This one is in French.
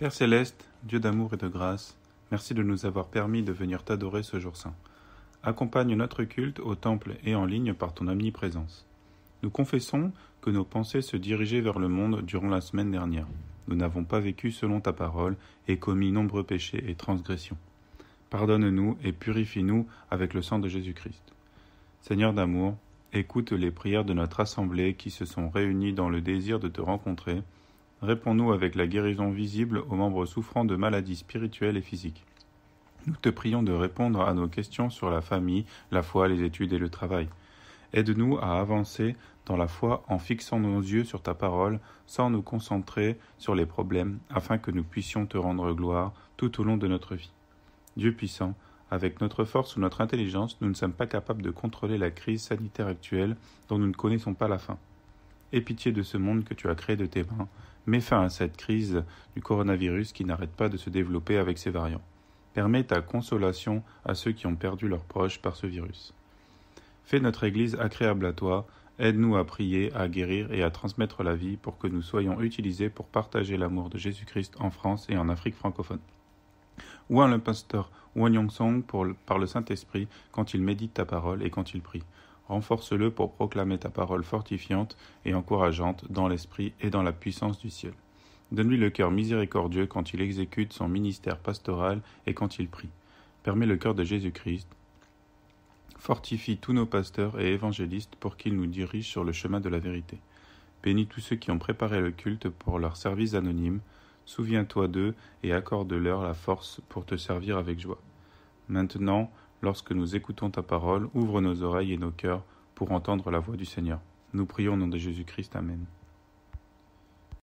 Père céleste, Dieu d'amour et de grâce, merci de nous avoir permis de venir t'adorer ce jour saint. Accompagne notre culte au temple et en ligne par ton omniprésence. Nous confessons que nos pensées se dirigeaient vers le monde durant la semaine dernière. Nous n'avons pas vécu selon ta parole et commis nombreux péchés et transgressions. Pardonne-nous et purifie-nous avec le sang de Jésus-Christ. Seigneur d'amour, écoute les prières de notre assemblée qui se sont réunies dans le désir de te rencontrer. Réponds-nous avec la guérison visible aux membres souffrant de maladies spirituelles et physiques. Nous te prions de répondre à nos questions sur la famille, la foi, les études et le travail. Aide-nous à avancer dans la foi en fixant nos yeux sur ta parole sans nous concentrer sur les problèmes afin que nous puissions te rendre gloire tout au long de notre vie. Dieu puissant, avec notre force ou notre intelligence, nous ne sommes pas capables de contrôler la crise sanitaire actuelle dont nous ne connaissons pas la fin. Aie pitié de ce monde que tu as créé de tes mains. Mets fin à cette crise du coronavirus qui n'arrête pas de se développer avec ses variants. Permets ta consolation à ceux qui ont perdu leurs proches par ce virus. Fais notre Église agréable à toi, aide-nous à prier, à guérir et à transmettre la vie pour que nous soyons utilisés pour partager l'amour de Jésus-Christ en France et en Afrique francophone. Ouin le pasteur Ouan Yongsong par le Saint-Esprit quand il médite ta parole et quand il prie. Renforce-le pour proclamer ta parole fortifiante et encourageante dans l'esprit et dans la puissance du ciel. Donne-lui le cœur miséricordieux quand il exécute son ministère pastoral et quand il prie. Permets le cœur de Jésus-Christ. Fortifie tous nos pasteurs et évangélistes pour qu'ils nous dirigent sur le chemin de la vérité. Bénis tous ceux qui ont préparé le culte pour leur service anonyme. Souviens-toi d'eux et accorde-leur la force pour te servir avec joie. Maintenant, lorsque nous écoutons ta parole, ouvre nos oreilles et nos cœurs pour entendre la voix du Seigneur. Nous prions au nom de Jésus-Christ. Amen.